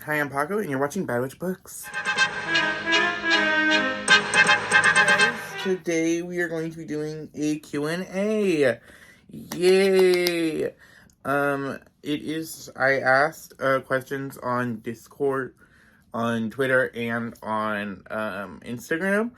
Hi, I'm Paco, and you're watching Bad Witch Books. Today we are going to be doing a Q&A. Yay! I asked questions on Discord, on Twitter, and on Instagram.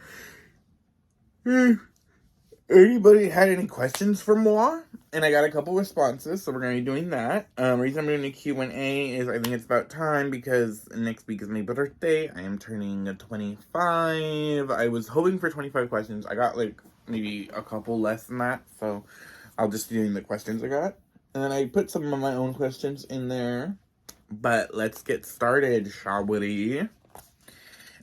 Anybody had any questions for moi? And I got a couple responses, so we're going to be doing that. Reason I'm doing a Q&A is I think it's about time because next week is my birthday. I am turning 25. I was hoping for 25 questions. I got like maybe a couple less than that, so I'll just be doing the questions I got. And then I put some of my own questions in there. But let's get started, shall we?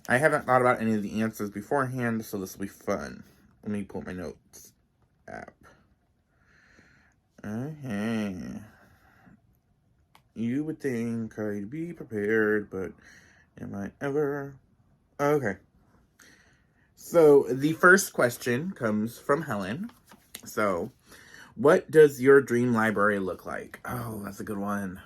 I haven't thought about any of the answers beforehand, so this will be fun. Let me pull up my notes app. Okay. You would think I'd be prepared, but am I ever? Okay. So the first question comes from Helen. So, what does your dream library look like? Oh, that's a good one.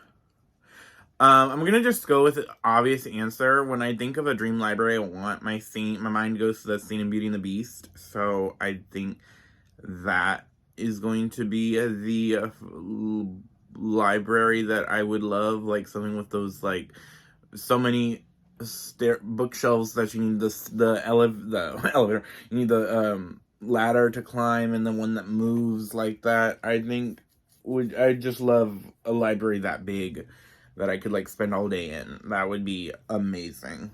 I'm gonna just go with an obvious answer. When I think of a dream library, I want my mind goes to the scene in Beauty and the Beast. So I think that is going to be the library that I would love, like something with those like so many bookshelves that you need the elevator, you need the ladder to climb, and the one that moves like that. I just love a library that big that I could like spend all day in. That would be amazing.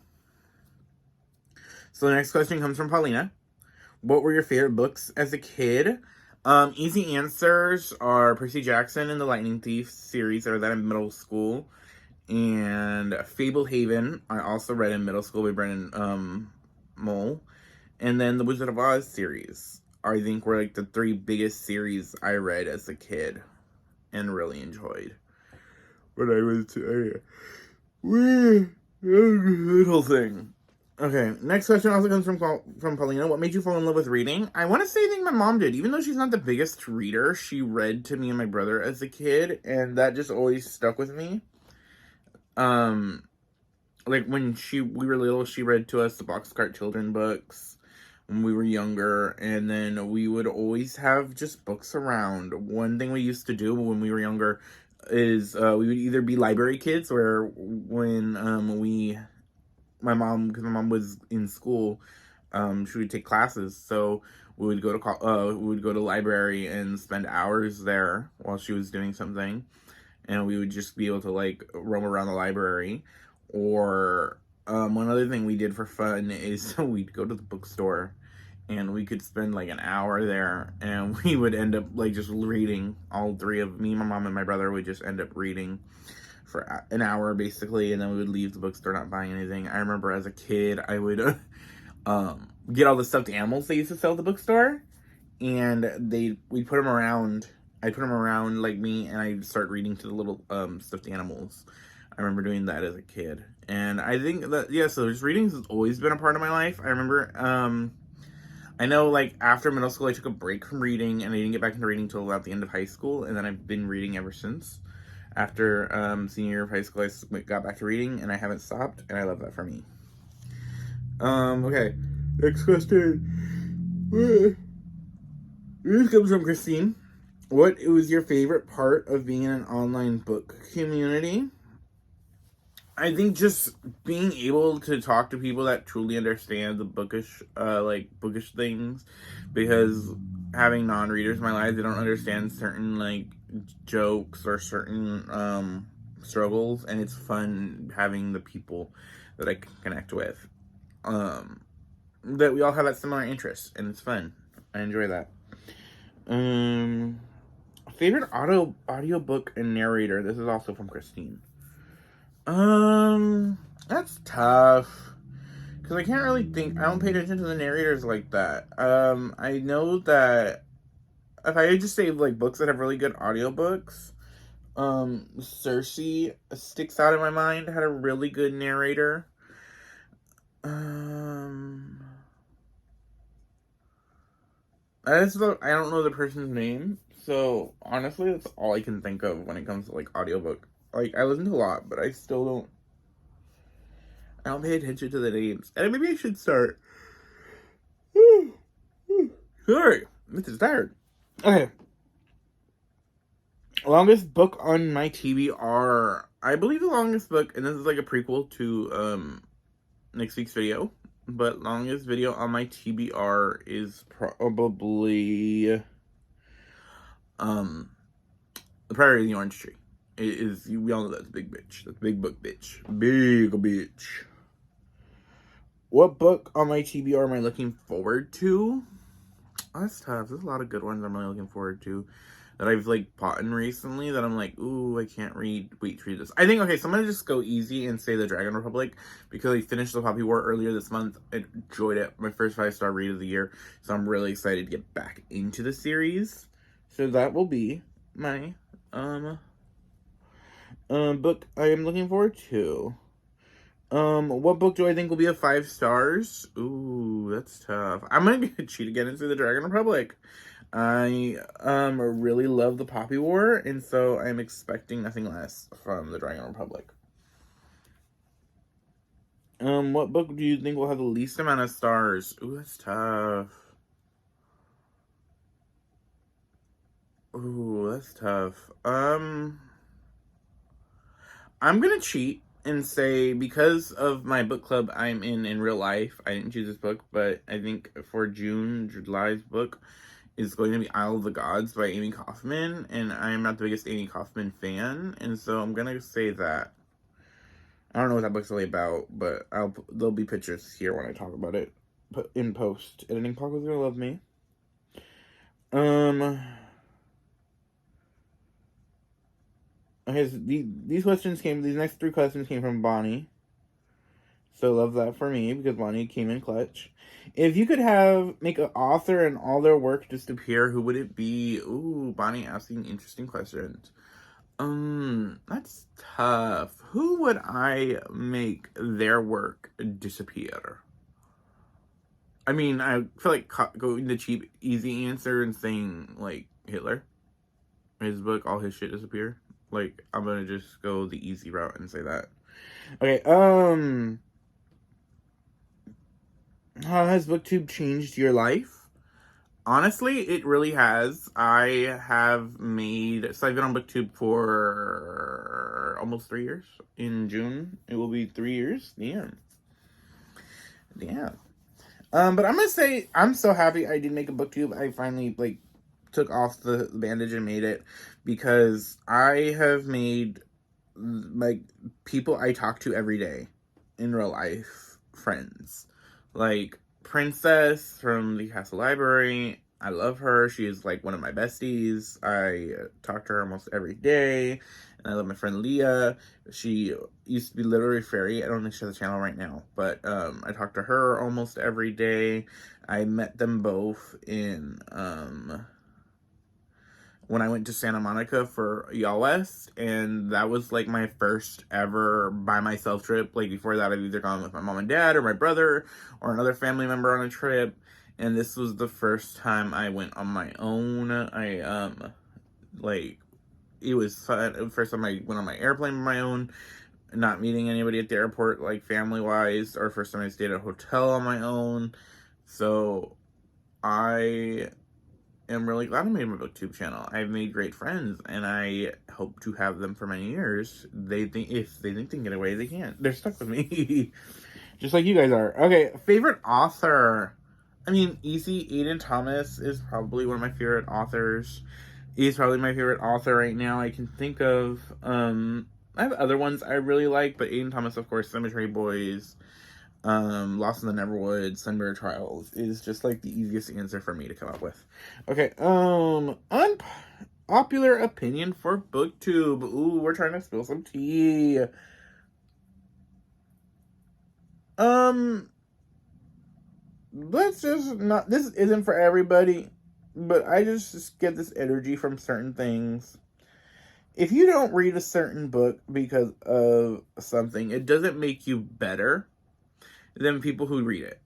So the next question comes from Paulina. What were your favorite books as a kid? Easy answers are Percy Jackson and the Lightning Thief series. I read that in middle school. And Fablehaven, I also read in middle school by Brennan Mole. And then the Wizard of Oz series, I think, were like the three biggest series I read as a kid and really enjoyed. When I was the whole thing. Okay, next question also comes from Paulina. What made you fall in love with reading? I want to say I think my mom did. Even though she's not the biggest reader, she read to me and my brother as a kid, and that just always stuck with me. Like when we were little, she read to us the Boxcar Children books when we were younger, and then we would always have just books around. One thing we used to do when we were younger is we would either be library kids, or when my mom was in school, she would take classes, so we would go to library and spend hours there while she was doing something, and we would just be able to like roam around the library. Or one other thing we did for fun is we'd go to the bookstore and we could spend like an hour there, and we would end up like just reading. All three of me, my mom, and my brother would just end up reading for an hour basically, and then we would leave the bookstore not buying anything. I remember as a kid, I would get all the stuffed animals they used to sell at the bookstore, and we'd put them around. I'd put them around like me, and I'd start reading to the little stuffed animals. I remember doing that as a kid, and I think that so just reading has always been a part of my life. I remember I know, like, after middle school, I took a break from reading, and I didn't get back into reading until about the end of high school, and then I've been reading ever since. After senior year of high school, I got back to reading, and I haven't stopped, and I love that for me. Okay, next question. This comes from Christine. What was your favorite part of being in an online book community? I think just being able to talk to people that truly understand the bookish things, because having non-readers in my life, they don't understand certain like jokes or certain struggles, and it's fun having the people that I can connect with, that we all have that similar interest, and it's fun. I enjoy that. Favorite audiobook and narrator. This is also from Christine. That's tough, because I can't really think. I don't pay attention to the narrators like that. I know that if I just say like books that have really good audiobooks, Cersei sticks out in my mind. Had a really good narrator. I don't know the person's name, so honestly, that's all I can think of when it comes to like audiobook. Like, I listen to a lot, but I still don't I don't pay attention to the names. And maybe I should start. Sorry, this is tired. Okay. Longest book on my TBR. I believe the longest book, and this is like a prequel to next week's video, but longest video on my TBR is probably The Prairie of the Orange Tree. It is, we all know that's a big bitch. That's a big book bitch. Big bitch. What book on my TBR am I looking forward to? Oh, that's tough. There's a lot of good ones I'm really looking forward to that I've like bought in recently that I'm like, ooh, I can't wait to read this. I think, okay, so I'm gonna just go easy and say The Dragon Republic because I finished The Poppy War earlier this month. I enjoyed it. My first 5-star read of the year. So I'm really excited to get back into the series. So that will be my book I am looking forward to. What book do I think will be a 5 stars? Ooh, that's tough. I'm gonna cheat again and say The Dragon Republic. I really love the Poppy War, and so I'm expecting nothing less from The Dragon Republic. What book do you think will have the least amount of stars? Ooh, that's tough. Ooh, that's tough. I'm gonna cheat and say, because of my book club I'm in real life, I didn't choose this book, but I think for July's book is going to be Isle of the Gods by Amy Kaufman, and I'm not the biggest Amy Kaufman fan, and so I'm gonna say that. I don't know what that book's really about, but there'll be pictures here when I talk about it in post. Editing Paco's gonna love me. Okay, so these next 3 questions came from Bonnie. So love that for me, because Bonnie came in clutch. If you could make an author and all their work disappear, who would it be? Ooh, Bonnie asking interesting questions. That's tough. Who would I make their work disappear? I mean, I feel like going the cheap, easy answer and saying, like, Hitler. His book, all his shit disappear. Like, I'm gonna just go the easy route and say that. Okay, how has BookTube changed your life? Honestly, it really has. I've been on BookTube for almost 3 years. In June, it will be 3 years. Yeah. But I'm gonna say, I'm so happy I did make a BookTube. I finally, like, took off the bandage and made it, because I have made, like, people I talk to every day in real life friends. Like, Princess from the Castle Library. I love her. She is, like, one of my besties. I talk to her almost every day. And I love my friend Leah. She used to be Literary Fairy. I don't think she has a channel right now. But I talk to her almost every day. I met them both in when I went to Santa Monica for Y'all West, and that was like my first ever by myself trip. Like, before that, I've either gone with my mom and dad or my brother or another family member on a trip, and this was the first time I went on my own. It was fun. The first time I went on my airplane on my own, not meeting anybody at the airport, like, family-wise, or first time I stayed at a hotel on my own. So I am really glad I made my BookTube channel. I've made great friends, and I hope to have them for many years. If they think they can get away, they can't. They're stuck with me. Just like you guys are. Okay, favorite author. I mean, easy. Aiden Thomas is probably one of my favorite authors. He's probably my favorite author right now I can think of. I have other ones I really like, but Aiden Thomas, of course, Cemetery Boys, Lost in the Neverwoods, Sunbury Trials is just like the easiest answer for me to come up with. Okay, unpopular opinion for BookTube. Ooh, we're trying to spill some tea. Let's just not, this isn't for everybody, but I just get this energy from certain things. If you don't read a certain book because of something, it doesn't make you better than people who read it.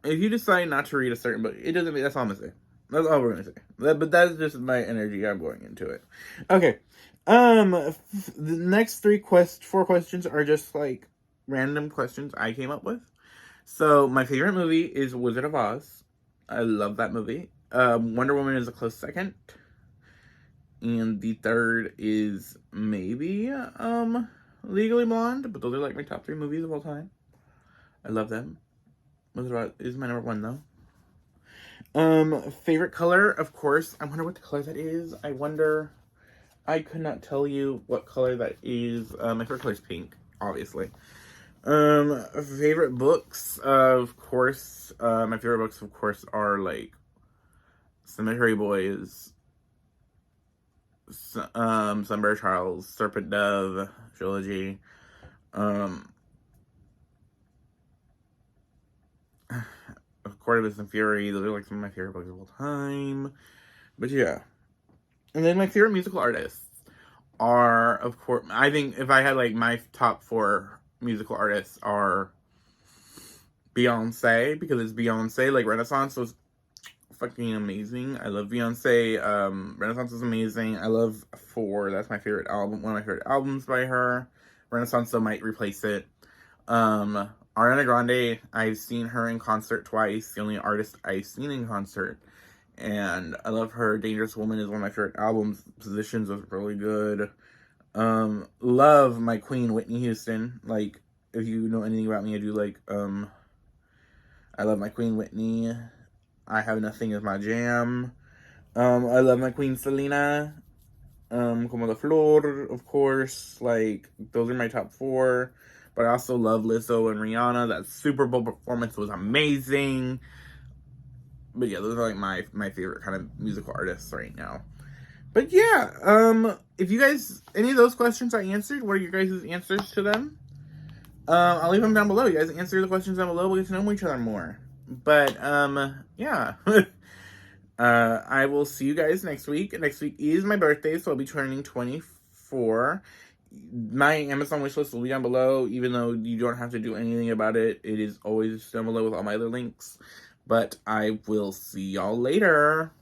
If you decide not to read a certain book, it doesn't mean, that's all I'm gonna say. That's all we're gonna say. But that's just my energy. I'm going into it. Okay. The next 4 questions are just like random questions I came up with. So, my favorite movie is Wizard of Oz. I love that movie. Wonder Woman is a close second. And the third is maybe Legally Blonde, but those are like my top 3 movies of all time. I love them. Wizard of Oz is my number 1 though. Favorite color, of course. I wonder what the color that is. I could not tell you what color that is. My favorite color is pink, obviously. Favorite books, of course. My favorite books, of course, are like Cemetery Boys, Sunbury Trials, Serpent Dove trilogy. Court and Fury. Those are like some of my favorite books of all time. But yeah. And then my favorite musical artists are, of course, I think if I had like my top 4 musical artists are Beyonce, because it's Beyonce. Like Renaissance was fucking amazing. I love Beyonce. Renaissance is amazing. I love 4. That's my favorite album. One of my favorite albums by her. Renaissance though might replace it. Ariana Grande, I've seen her in concert twice. The only artist I've seen in concert. And I love her. Dangerous Woman is one of my favorite albums. Positions was really good. Love my queen, Whitney Houston. Like, if you know anything about me, I do like, I love my queen, Whitney. I Have Nothing is my jam. I love my queen, Selena. Como la Flor, of course. Like, those are my top 4. But I also love Lizzo and Rihanna. That Super Bowl performance was amazing. But yeah, those are like my favorite kind of musical artists right now. But yeah, if you guys, any of those questions I answered, what are your guys' answers to them? I'll leave them down below. You guys answer the questions down below. We'll get to know each other more. But, yeah. I will see you guys next week. Next week is my birthday, so I'll be turning 24. My Amazon wishlist will be down below, even though you don't have to do anything about it. It is always down below with all my other links. But I will see y'all later.